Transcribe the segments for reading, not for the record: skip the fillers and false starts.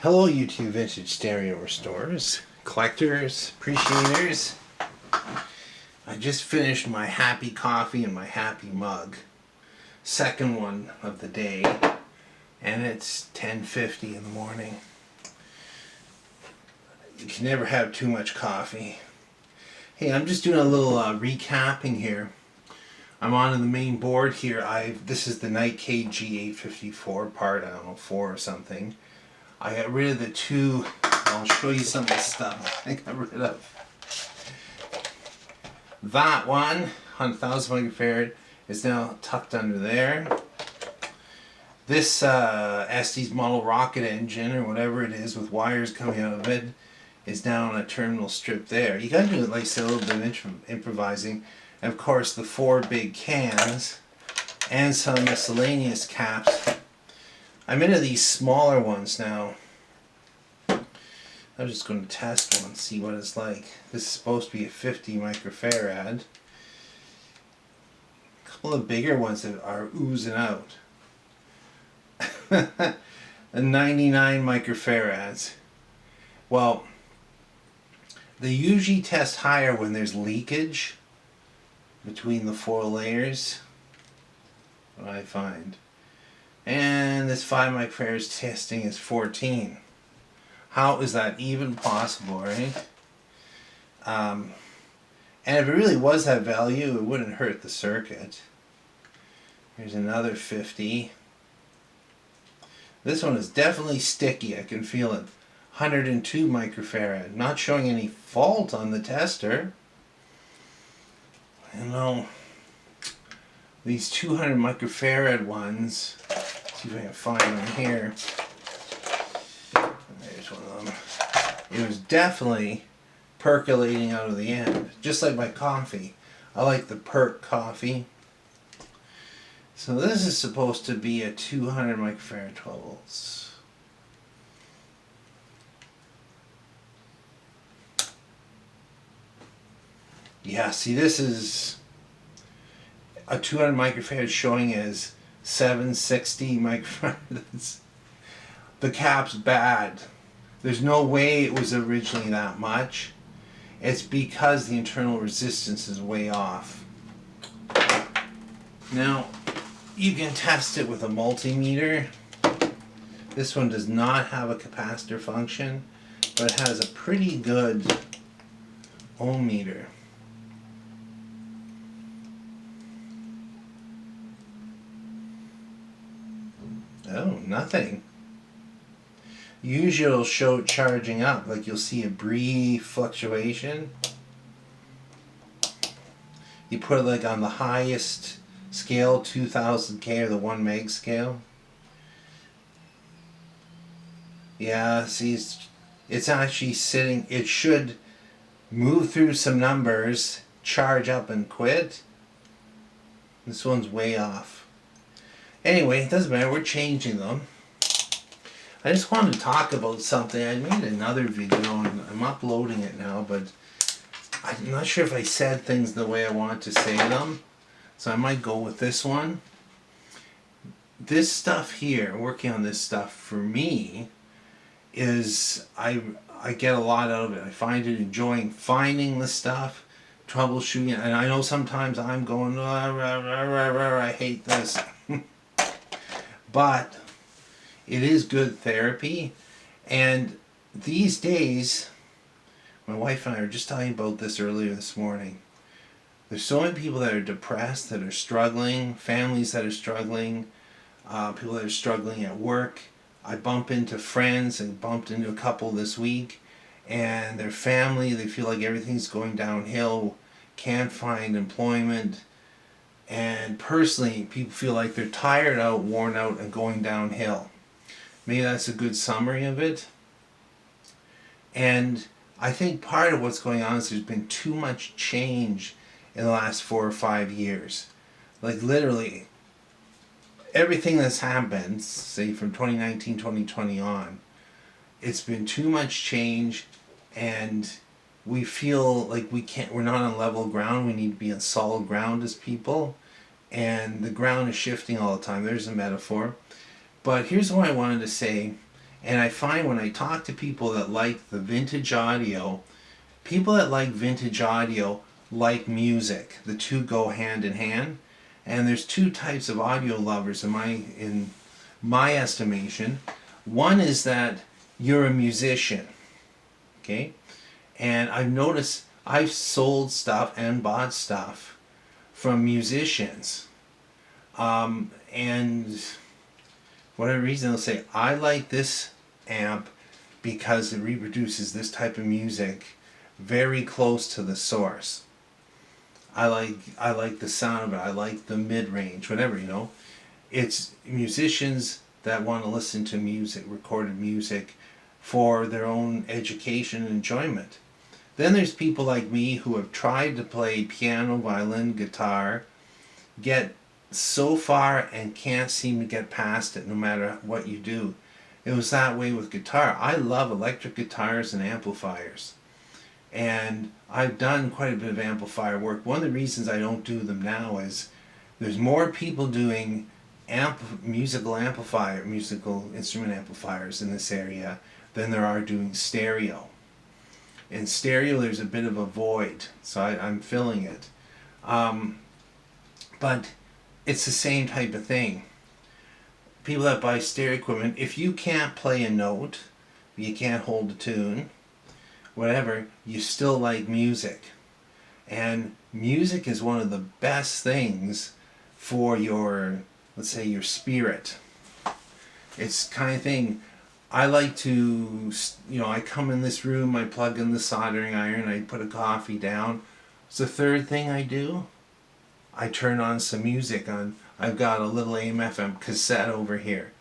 Hello, you two vintage stereo restorers, collectors, appreciators. I just finished my happy coffee and my happy mug. Second one of the day, and it's 10:50 in the morning. You can never have too much coffee. Hey, I'm just doing a little recapping here. I'm on the main board here. This is the Nite KG854 part, I don't know, 4 or something. I got rid of the two. I'll show you some of the stuff I got rid of. That one, 100,000 microfarad, is now tucked under there. This Estes model rocket engine, or whatever it is, with wires coming out of it, is down on a terminal strip there. You gotta do it like a little bit of improvising. And of course, the 4 big cans and some miscellaneous caps. I'm into these smaller ones now. I'm just going to test one, see what it's like. This is supposed to be a 50 microfarad. A couple of bigger ones that are oozing out. A 99 microfarads. Well, they usually test higher when there's leakage between the 4 layers, what I find. And this 5 microfarad testing is 14. How is that even possible, right? And if it really was that value, it wouldn't hurt the circuit. Here's another 50. This one is definitely sticky. I can feel it. 102 microfarad. Not showing any fault on the tester. You know, these 200 microfarad ones. Let's see if I can find them here. There's one of them. It was definitely percolating out of the end, just like my coffee. I like the perk coffee. So this is supposed to be a 200 microfarad 12 volts. Yeah, see, this is a 200 microfarad showing as 760 microfarads. The cap's bad. There's no way it was originally that much. It's because the internal resistance is way off. Now, you can test it with a multimeter. This one does not have a capacitor function, but it has a pretty good ohm meter. Oh, nothing. Usually it'll show it charging up, like you'll see a brief fluctuation. You put it like on the highest scale, 2000K, or the 1 meg scale. Yeah, see, it's actually sitting, it should move through some numbers, charge up and quit. This one's way off. Anyway, it doesn't matter, we're changing them. I just wanted to talk about something. I made another video and I'm uploading it now, but I'm not sure if I said things the way I want to say them. So I might go with this one. This stuff here, working on this stuff for me, is I get a lot out of it. I find it enjoying finding the stuff, troubleshooting it. And I know sometimes I'm going, rah, rah, rah, rah, rah, I hate this. But it is good therapy, and these days, my wife and I were just talking about this earlier this morning. There's so many people that are depressed, that are struggling, families that are struggling, people that are struggling at work. I bump into friends and bumped into a couple this week, and their family, they feel like everything's going downhill, can't find employment. And personally, people feel like they're tired out, worn out, and going downhill. Maybe that's a good summary of it. And I think part of what's going on is there's been too much change in the last 4 or 5 years. Like literally, everything that's happened, say from 2019, 2020 on, it's been too much change, and we feel like we're not on level ground. We need to be on solid ground as people, and the ground is shifting all the time. There's a metaphor. But here's what I wanted to say, And I find when I talk to people that like the vintage audio, people that like vintage audio like music. The two go hand in hand. And there's two types of audio lovers in my estimation. One is that you're a musician, okay? And I've noticed I've sold stuff and bought stuff from musicians. And for whatever reason, they'll say, I like this amp because it reproduces this type of music very close to the source. I like the sound of it. I like the mid range, whatever, you know. It's musicians that want to listen to music, recorded music, for their own education and enjoyment. Then there's people like me who have tried to play piano, violin, guitar, get so far and can't seem to get past it no matter what you do. It was that way with guitar. I love electric guitars and amplifiers. And I've done quite a bit of amplifier work. One of the reasons I don't do them now is there's more people doing musical instrument amplifiers in this area than there are doing stereo. In stereo, there's a bit of a void, so I'm filling it. But it's the same type of thing. People that buy stereo equipment, if you can't play a note, you can't hold a tune, whatever, you still like music. And music is one of the best things for your, let's say, your spirit. It's kind of thing. I like to, I come in this room, I plug in the soldering iron, I put a coffee down. It's the third thing I do. I turn on some music on. I've got a little AM/FM cassette over here.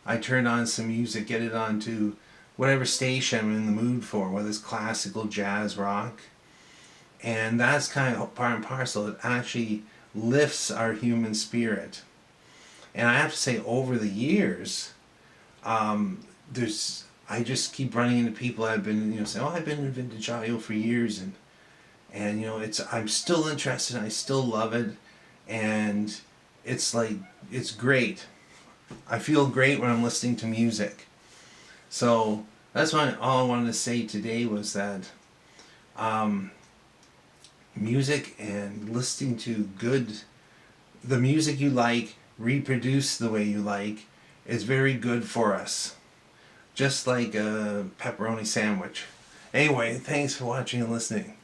I turn on some music, get it onto whatever station I'm in the mood for, whether it's classical, jazz, rock. And that's kind of part and parcel. It actually lifts our human spirit. And I have to say, over the years, I just keep running into people I've been, saying, I've been in vintage audio for years, and I'm still interested, I still love it, and it's great. I feel great when I'm listening to music. So that's all I wanted to say today was that music and listening to the music you like, reproduced the way you like, is very good for us. Just like a pepperoni sandwich. Anyway, thanks for watching and listening.